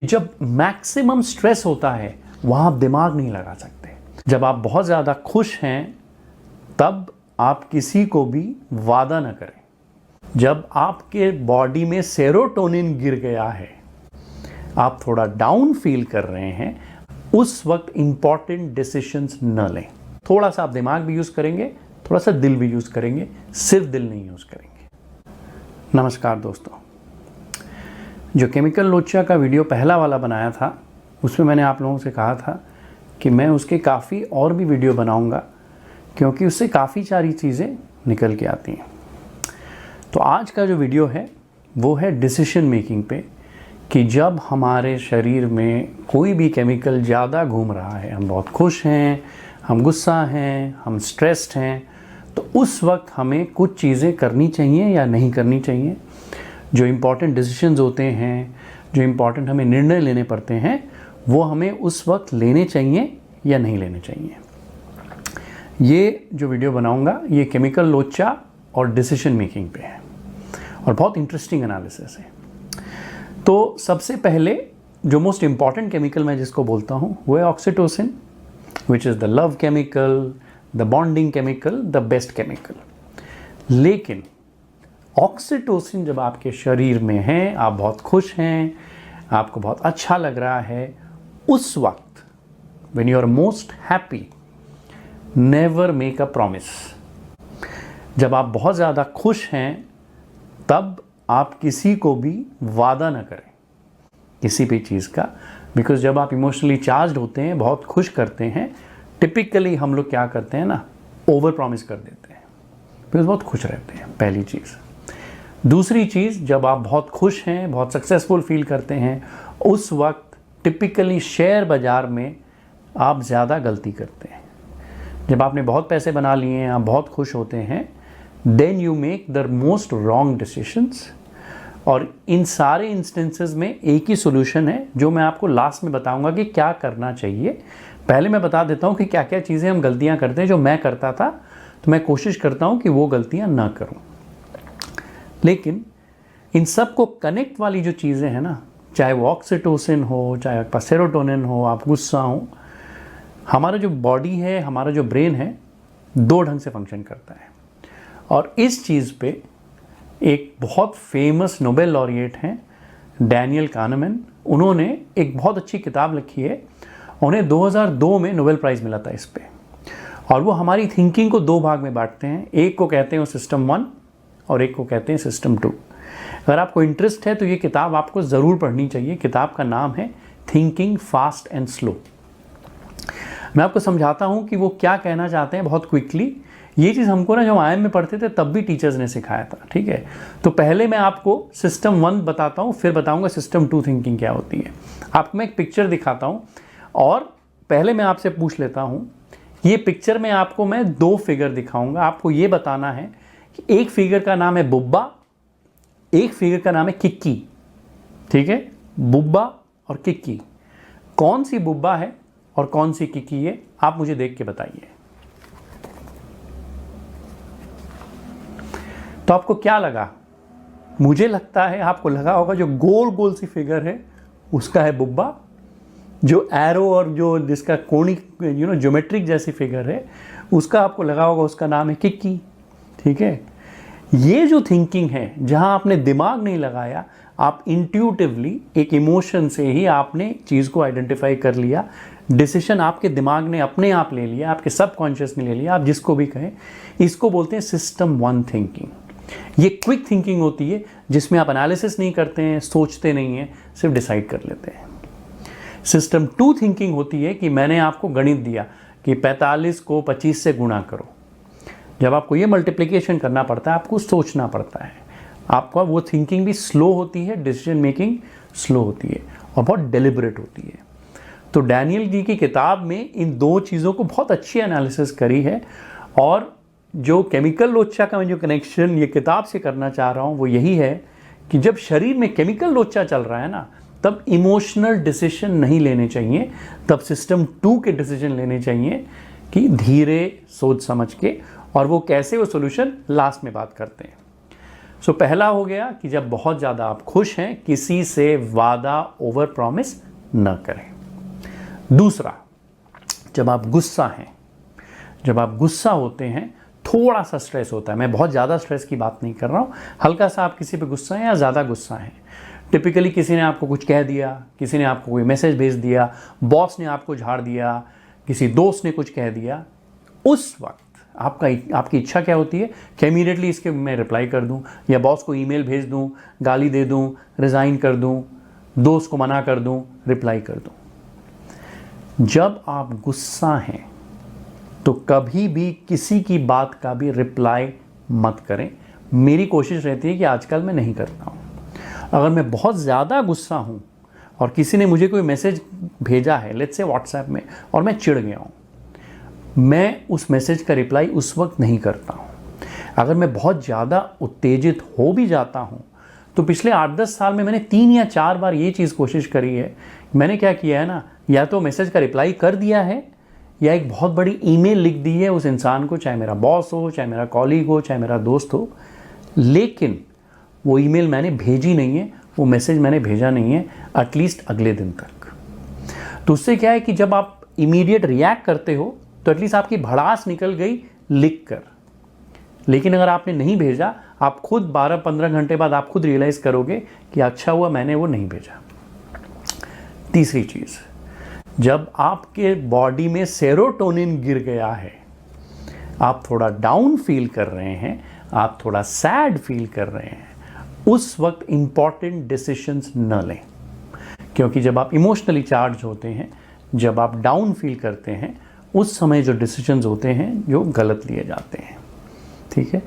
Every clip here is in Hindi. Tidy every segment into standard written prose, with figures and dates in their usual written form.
जब मैक्सिमम स्ट्रेस होता है वहाँ आप दिमाग नहीं लगा सकते। जब आप बहुत ज़्यादा खुश हैं तब आप किसी को भी वादा न करें। जब आपके बॉडी में सेरोटोनिन गिर गया है, आप थोड़ा डाउन फील कर रहे हैं, उस वक्त इंपॉर्टेंट डिसीजंस न लें। थोड़ा सा आप दिमाग भी यूज़ करेंगे, थोड़ा सा दिल भी यूज़ करेंगे, सिर्फ दिल नहीं यूज़ करेंगे। नमस्कार दोस्तों, जो केमिकल लोचा का वीडियो पहला वाला बनाया था उसमें मैंने आप लोगों से कहा था कि मैं उसके काफ़ी और भी वीडियो बनाऊंगा क्योंकि उससे काफ़ी सारी चीज़ें निकल के आती हैं। तो आज का जो वीडियो है वो है डिसीजन मेकिंग पे, कि जब हमारे शरीर में कोई भी केमिकल ज़्यादा घूम रहा है, हम बहुत खुश हैं, हम गुस्सा हैं, हम स्ट्रेस्ड हैं, तो उस वक्त हमें कुछ चीज़ें करनी चाहिए या नहीं करनी चाहिए। जो इम्पॉर्टेंट डिसीजंस होते हैं, जो इम्पॉर्टेंट हमें निर्णय लेने पड़ते हैं, वो हमें उस वक्त लेने चाहिए या नहीं लेने चाहिए। ये जो वीडियो बनाऊंगा ये केमिकल लोचा और डिसीजन मेकिंग पे है और बहुत इंटरेस्टिंग एनालिसिस है। तो सबसे पहले जो मोस्ट इम्पॉर्टेंट केमिकल मैं जिसको बोलता हूँ वो है oxytocin, which is the love chemical, the bonding chemical, the best chemical. लेकिन ऑक्सीटोसिन जब आपके शरीर में है, आप बहुत खुश हैं, आपको बहुत अच्छा लग रहा है, उस वक्त when you are most happy, never make a promise. जब आप बहुत ज़्यादा खुश हैं तब आप किसी को भी वादा ना करें किसी भी चीज़ का, बिकॉज जब आप इमोशनली चार्ज्ड होते हैं, बहुत खुश करते हैं, टिपिकली हम लोग क्या करते हैं ना, ओवर प्रॉमिस कर देते हैं बिकॉज बहुत खुश रहते हैं, पहली चीज़। दूसरी चीज़, जब आप बहुत खुश हैं, बहुत सक्सेसफुल फील करते हैं, उस वक्त टिपिकली शेयर बाज़ार में आप ज़्यादा गलती करते हैं। जब आपने बहुत पैसे बना लिए हैं, आप बहुत खुश होते हैं, then you make the most wrong decisions. और इन सारे इंस्टेंसेस में एक ही सोल्यूशन है जो मैं आपको लास्ट में बताऊंगा कि क्या करना चाहिए। पहले मैं बता देता हूँ कि क्या क्या चीज़ें हम गलतियाँ करते हैं। जो मैं करता था तो मैं कोशिश करता हूँ कि वो गलतियाँ ना करूँ। लेकिन इन सब को कनेक्ट वाली जो चीज़ें हैं ना, चाहे वो ऑक्सीटोसिन हो, चाहे आपका सेरोटोनिन हो, आप गुस्सा हो, हमारा जो बॉडी है, हमारा जो ब्रेन है, दो ढंग से फंक्शन करता है। और इस चीज़ पे एक बहुत फेमस नोबेल लॉरिएट हैं डैनियल काहनेमैन, उन्होंने एक बहुत अच्छी किताब लिखी है। उन्हें 2002 में नोबेल प्राइज़ मिला था इस पे। और वो हमारी थिंकिंग को दो भाग में बांटते हैं, एक को कहते हैं सिस्टम 1 और एक को कहते हैं सिस्टम 2। अगर आपको इंटरेस्ट है तो ये किताब आपको ज़रूर पढ़नी चाहिए। किताब का नाम है थिंकिंग फास्ट एंड स्लो। मैं आपको समझाता हूँ कि वो क्या कहना चाहते हैं बहुत क्विकली। ये चीज़ हमको ना जब IIM में पढ़ते थे तब भी टीचर्स ने सिखाया था, ठीक है। तो पहले मैं आपको सिस्टम 1 बताता हूँ, फिर बताऊँगा सिस्टम 2 थिंकिंग क्या होती है। आपको मैं एक पिक्चर दिखाता हूँ और पहले मैं आपसे पूछ लेता हूँ, ये पिक्चर में आपको मैं दो फिगर दिखाऊँगा। आपको ये बताना है कि एक फिगर का नाम है बुब्बा, एक फिगर का नाम है किक्की, ठीक है। बुब्बा और किक्की, कौन सी बुब्बा है और कौन सी किक्की है, आप मुझे देख के बताइए। तो आपको क्या लगा? मुझे लगता है आपको लगा होगा जो गोल गोल सी फिगर है उसका है बुब्बा, जो एरो और जो जिसका कोणिक ज्योमेट्रिक जैसी फिगर है उसका आपको लगा होगा उसका नाम है किक्की, ठीक है। ये जो थिंकिंग है, जहां आपने दिमाग नहीं लगाया, आप इंट्यूटिवली एक इमोशन से ही आपने चीज़ को आइडेंटिफाई कर लिया, डिसीजन आपके दिमाग ने अपने आप ले लिया, आपके सबकॉन्शियस ने ले लिया, आप जिसको भी कहें, इसको बोलते हैं सिस्टम 1 थिंकिंग। ये क्विक थिंकिंग होती है जिसमें आप एनालिसिस नहीं करते हैं, सोचते नहीं हैं, सिर्फ डिसाइड कर लेते हैं। सिस्टम 2 थिंकिंग होती है कि मैंने आपको गणित दिया कि 45 को 25 से गुणा करो। जब आपको ये मल्टीप्लिकेशन करना पड़ता है, आपको सोचना पड़ता है, आपका वो थिंकिंग भी स्लो होती है, डिसीजन मेकिंग स्लो होती है और बहुत डेलिबरेट होती है। तो डैनियल जी की किताब में इन दो चीज़ों को बहुत अच्छी एनालिसिस करी है। और जो केमिकल लोचा का मैं जो कनेक्शन ये किताब से करना चाह रहा हूँ वो यही है कि जब शरीर में केमिकल लोचा चल रहा है ना, तब इमोशनल डिसीजन नहीं लेने चाहिए, तब सिस्टम 2 के डिसीजन लेने चाहिए कि धीरे सोच समझ के। और वो कैसे, वो सोल्यूशन लास्ट में बात करते हैं। सो पहला हो गया कि जब बहुत ज़्यादा आप खुश हैं, किसी से वादा ओवर प्रॉमिस न करें। दूसरा, जब आप गुस्सा हैं, जब आप गुस्सा होते हैं, थोड़ा सा स्ट्रेस होता है, मैं बहुत ज़्यादा स्ट्रेस की बात नहीं कर रहा हूँ, हल्का सा आप किसी पे गुस्सा हैं या ज़्यादा गुस्सा हैं, टिपिकली किसी ने आपको कुछ कह दिया, किसी ने आपको कोई मैसेज भेज दिया, बॉस ने आपको झाड़ दिया, किसी दोस्त ने कुछ कह दिया, उस वक्त आपकी इच्छा क्या होती है कि इमीडिएटली इसके मैं रिप्लाई कर दूं, या बॉस को ईमेल भेज दूं, गाली दे दूं, रिज़ाइन कर दूं, दोस्त को मना कर दूं, रिप्लाई कर दूं। जब आप गुस्सा हैं तो कभी भी किसी की बात का भी रिप्लाई मत करें। मेरी कोशिश रहती है कि आजकल मैं नहीं करता हूँ। अगर मैं बहुत ज़्यादा गुस्सा हूँ और किसी ने मुझे कोई मैसेज भेजा है, लेट्स से व्हाट्सएप में, और मैं चिढ़ गया हूँ, मैं उस मैसेज का रिप्लाई उस वक्त नहीं करता हूँ। अगर मैं बहुत ज़्यादा उत्तेजित हो भी जाता हूँ तो पिछले 8-10 साल में मैंने 3 या 4 बार ये चीज़ कोशिश करी है। मैंने क्या किया है ना, या तो मैसेज का रिप्लाई कर दिया है या एक बहुत बड़ी ईमेल लिख दी है उस इंसान को, चाहे मेरा बॉस हो, चाहे मेरा कॉलीग हो, चाहे मेरा दोस्त हो, लेकिन वो ईमेल मैंने भेजी नहीं है, वो मैसेज मैंने भेजा नहीं है एटलीस्ट अगले दिन तक। तो उससे क्या है कि जब आप इमीडिएट रिएक्ट करते हो तो एटलीस्ट आपकी भड़ास निकल गई लिख कर, लेकिन अगर आपने नहीं भेजा, आप खुद 12-15 घंटे बाद आप खुद रियलाइज़ करोगे कि अच्छा हुआ मैंने वो नहीं भेजा। तीसरी चीज़, जब आपके बॉडी में सेरोटोनिन गिर गया है, आप थोड़ा डाउन फील कर रहे हैं, आप थोड़ा सैड फील कर रहे हैं, उस वक्त इंपॉर्टेंट डिसीजंस न लें। क्योंकि जब आप इमोशनली चार्ज होते हैं, जब आप डाउन फील करते हैं, उस समय जो डिसीजंस होते हैं जो गलत लिए जाते हैं। ठीक है,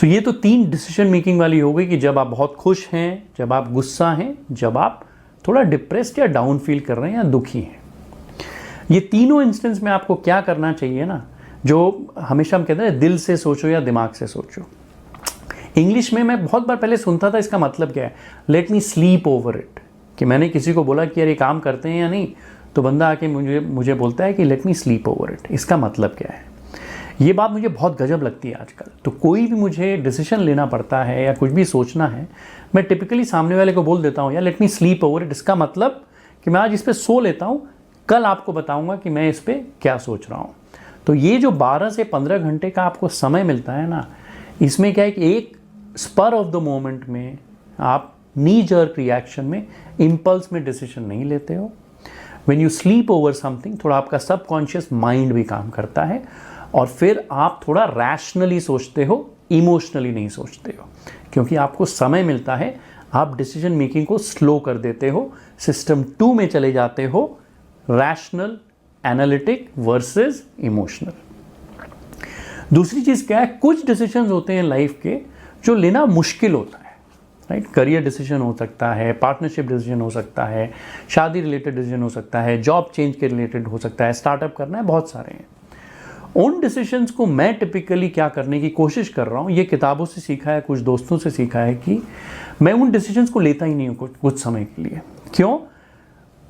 तो ये तो 3 डिसीजन मेकिंग वाली हो गई कि जब आप बहुत खुश हैं, जब आप गुस्सा हैं, जब आप थोड़ा डिप्रेस्ड या डाउन फील कर रहे हैं या दुखी हैं। ये तीनों इंस्टेंस में आपको क्या करना चाहिए ना, जो हमेशा हम कहते हैं दिल से सोचो या दिमाग से सोचो। इंग्लिश में मैं बहुत बार पहले सुनता था इसका मतलब क्या है, let me sleep over it, कि मैंने किसी को बोला कि यार ये काम करते हैं या नहीं, तो बंदा आके मुझे बोलता है कि let me sleep over it. इसका मतलब क्या है? ये बात मुझे बहुत गजब लगती है आजकल। तो कोई भी मुझे डिसीजन लेना पड़ता है या कुछ भी सोचना है, मैं टिपिकली सामने वाले को बोल देता हूँ यार let me sleep over it. इसका मतलब कि मैं आज इस पर सो लेता हूँ, कल आपको बताऊँगा कि मैं इस पर क्या सोच रहा हूँ। तो ये जो 12 से 15 घंटे का आपको समय मिलता है ना, इसमें क्या है कि एक स्पर ऑफ द मोमेंट में आप नी जर्क रिएक्शन में, इम्पल्स में डिसीजन नहीं लेते हो। When you sleep over something, थोड़ा आपका सबकॉन्शियस माइंड भी काम करता है और फिर आप थोड़ा रैशनली सोचते हो, इमोशनली नहीं सोचते हो, क्योंकि आपको समय मिलता है। आप डिसीजन मेकिंग को स्लो कर देते हो, सिस्टम 2 में चले जाते हो, रैशनल, एनालिटिक वर्सेस इमोशनल। दूसरी चीज़ क्या है, कुछ डिसीजंस होते हैं लाइफ के जो लेना मुश्किल होता है, राइट। करियर डिसीजन हो सकता है, पार्टनरशिप डिसीजन हो सकता है, शादी रिलेटेड डिसीजन हो सकता है, जॉब चेंज के रिलेटेड हो सकता है, स्टार्टअप करना है, बहुत सारे हैं। उन डिसीजंस को मैं टिपिकली क्या करने की कोशिश कर रहा हूँ, ये किताबों से सीखा है, कुछ दोस्तों से सीखा है कि मैं उन डिसीजंस को लेता ही नहीं हूँ कुछ समय के लिए। क्यों?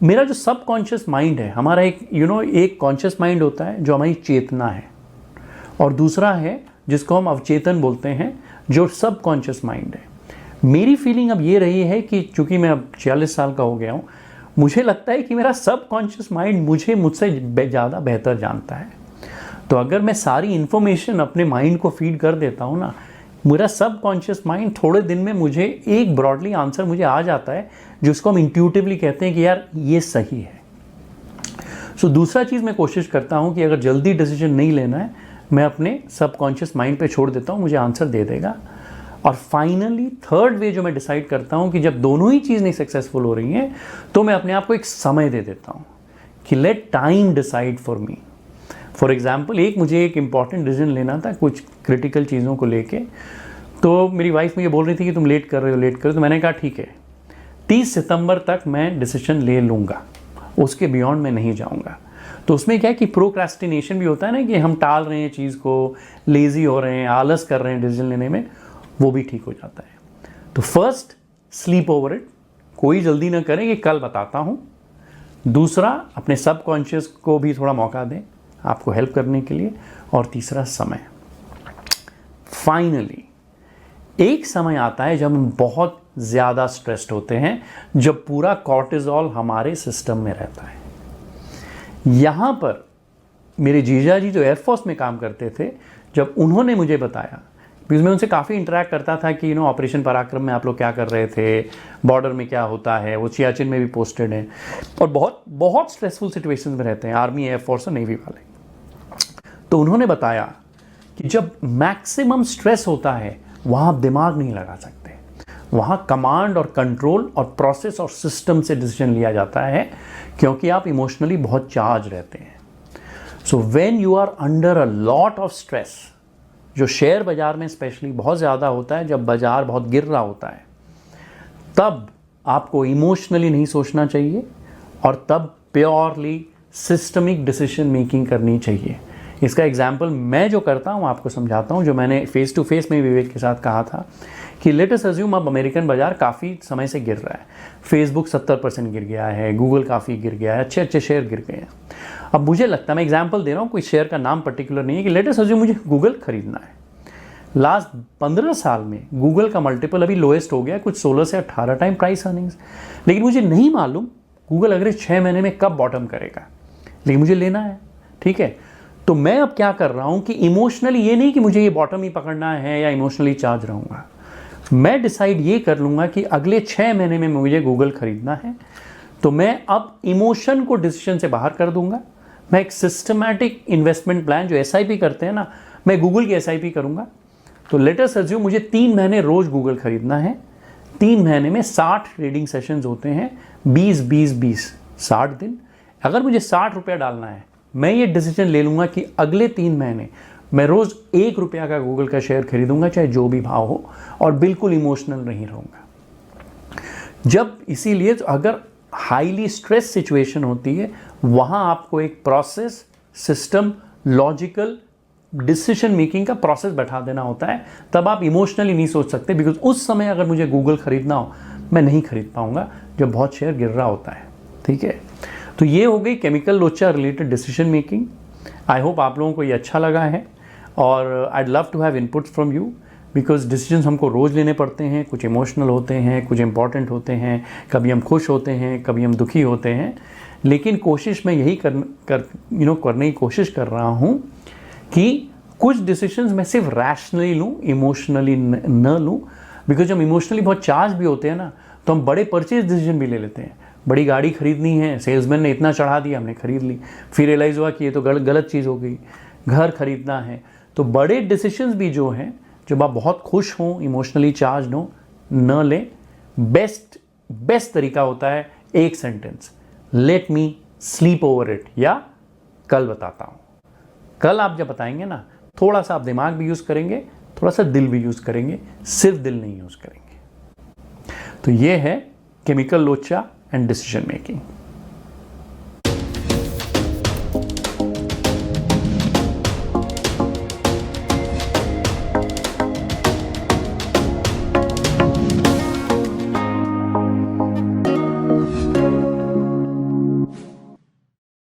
मेरा जो सबकॉन्शियस माइंड है, हमारा एक एक कॉन्शियस माइंड होता है जो हमारी चेतना है, और दूसरा है जिसको हम अवचेतन बोलते हैं, जो सबकॉन्शियस माइंड है। मेरी फीलिंग अब ये रही है कि चूंकि मैं अब 46 साल का हो गया हूँ, मुझे लगता है कि मेरा सबकॉन्शियस माइंड मुझसे ज़्यादा बेहतर जानता है। तो अगर मैं सारी इन्फॉर्मेशन अपने माइंड को फीड कर देता हूँ ना, मेरा सबकॉन्शियस माइंड थोड़े दिन में मुझे एक ब्रॉडली आंसर मुझे आ जाता है, जिसको हम इंट्यूटिवली कहते हैं कि यार ये सही है। सो दूसरा चीज़ मैं कोशिश करता हूँ कि अगर जल्दी डिसीजन नहीं लेना है, मैं अपने सबकॉन्शियस माइंड पे छोड़ देता हूँ, मुझे आंसर दे देगा। और फाइनली थर्ड वे जो मैं डिसाइड करता हूँ कि जब दोनों ही चीज़ नहीं सक्सेसफुल हो रही हैं, तो मैं अपने आप को एक समय दे देता हूँ कि let time decide for me. For example, मुझे एक इंपॉर्टेंट डिसीजन लेना था कुछ क्रिटिकल चीज़ों को लेके, तो मेरी वाइफ मुझे बोल रही थी कि तुम लेट कर रहे हो, तो मैंने कहा ठीक है 30 सितंबर तक मैं डिसीजन ले लूँगा, उसके बियॉन्ड मैं नहीं जाऊँगा। तो उसमें क्या है कि प्रोक्रेस्टिनेशन भी होता है ना, कि हम टाल रहे हैं चीज़ को, लेज़ी हो रहे हैं, आलस कर रहे हैं डिसीजन लेने में, वो भी ठीक हो जाता है। तो फर्स्ट, स्लीप ओवर इट, कोई जल्दी ना करें कि कल बताता हूँ। दूसरा, अपने सबकॉन्शियस को भी थोड़ा मौका दें आपको हेल्प करने के लिए। और तीसरा, समय। फाइनली एक समय आता है जब हम बहुत ज़्यादा स्ट्रेस्ड होते हैं, जब पूरा कॉर्टिजोल हमारे सिस्टम में रहता है। यहाँ पर मेरे जीजा जी जो एयरफोर्स में काम करते थे, जब उन्होंने मुझे बताया, बिकॉज मैं उनसे काफ़ी इंटरेक्ट करता था कि ऑपरेशन पराक्रम में आप लोग क्या कर रहे थे, बॉर्डर में क्या होता है, वो सियाचिन में भी पोस्टेड हैं और बहुत बहुत स्ट्रेसफुल सिचुएशंस में रहते हैं आर्मी, एयरफोर्स और नेवी वाले। तो उन्होंने बताया कि जब मैक्सिमम स्ट्रेस होता है वहाँ आप दिमाग नहीं लगा सकते, वहाँ कमांड और कंट्रोल और प्रोसेस और सिस्टम से डिसीजन लिया जाता है, क्योंकि आप इमोशनली बहुत चार्ज रहते हैं। So when you are under a lot of stress, जो शेयर बाजार में स्पेशली बहुत ज़्यादा होता है, जब बाजार बहुत गिर रहा होता है, तब आपको इमोशनली नहीं सोचना चाहिए और तब प्योरली सिस्टमिक डिसीजन मेकिंग करनी चाहिए। इसका एग्जाम्पल मैं जो करता हूँ आपको समझाता हूँ, जो मैंने फेस टू फेस में विवेक के साथ कहा था कि लेट अस अज्यूम अब अमेरिकन बाजार काफ़ी समय से गिर रहा है, फेसबुक 70% गिर गया है, गूगल काफ़ी गिर गया है, अच्छे अच्छे शेयर गिर गए हैं। अब मुझे लगता है, मैं एग्जांपल दे रहा हूँ, कोई शेयर का नाम पर्टिकुलर नहीं है, कि लेट अस अज्यूम मुझे गूगल खरीदना है। लास्ट 15 साल में गूगल का मल्टीपल अभी लोएस्ट हो गया है, कुछ 16 से 18 टाइम प्राइस अर्निंग्स, लेकिन मुझे नहीं मालूम गूगल अगले 6 महीने में कब बॉटम करेगा, लेकिन मुझे लेना है। ठीक है, तो मैं अब क्या कर रहा हूं कि इमोशनली ये नहीं कि मुझे ये बॉटम ही पकड़ना है या इमोशनली चार्ज रहूंगा, मैं डिसाइड ये कर लूंगा कि अगले 6 महीने में मुझे गूगल खरीदना है, तो मैं अब इमोशन को डिसीजन से बाहर कर दूंगा। मैं एक सिस्टमैटिक इन्वेस्टमेंट प्लान, जो SIP करते हैं ना, मैं गूगल की SIP करूंगा। तो लेट अस अज्यूम मुझे 3 महीने रोज गूगल खरीदना है, 3 महीने में 60 ट्रेडिंग सेशंस होते हैं, 20-20-20 60 दिन। अगर मुझे 60 रुपया डालना है, मैं ये डिसीजन ले लूँगा कि अगले 3 महीने मैं रोज़ 1 रुपया का गूगल का शेयर खरीदूंगा, चाहे जो भी भाव हो, और बिल्कुल इमोशनल नहीं रहूँगा। जब इसीलिए तो अगर हाईली स्ट्रेस सिचुएशन होती है, वहाँ आपको एक process, system, logical decision making का प्रोसेस बैठा देना होता है, तब आप इमोशनली नहीं सोच सकते। बिकॉज उस समय अगर मुझे गूगल खरीदना हो, मैं नहीं खरीद पाऊँगा जब बहुत शेयर गिर रहा होता है। ठीक है, तो ये हो गई केमिकल लोचा related decision making. I hope आप लोगों को ये अच्छा लगा है, और I'd love to have inputs from you, because decisions हमको रोज़ लेने पड़ते हैं, कुछ इमोशनल होते हैं, कुछ इंपॉर्टेंट होते हैं, कभी हम खुश होते हैं, कभी हम दुखी होते हैं, लेकिन कोशिश मैं यही करने की कोशिश कर रहा हूँ कि कुछ डिसीजंस मैं सिर्फ रैशनली लूँ, इमोशनली न लूँ। बिकॉज हम इमोशनली बहुत चार्ज भी होते हैं ना, तो हम बड़े परचेज डिसीजन भी ले लेते हैं। बड़ी गाड़ी खरीदनी है, सेल्समैन ने इतना चढ़ा दिया, हमने खरीद ली, फिर रियलाइज़ हुआ कि ये तो गलत चीज़ हो गई। घर खरीदना है, तो बड़े डिसीजंस भी जो हैं, जब आप बहुत खुश हों, इमोशनली चार्ज हो, न लें। बेस्ट तरीका होता है एक sentence, let me sleep over it, या कल बताता हूँ। कल आप जब बताएंगे ना, थोड़ा सा आप दिमाग भी यूज़ करेंगे, थोड़ा सा दिल भी यूज़ करेंगे, सिर्फ दिल नहीं यूज़ करेंगे। तो ये है केमिकल लोचा एंड डिसीजन मेकिंग।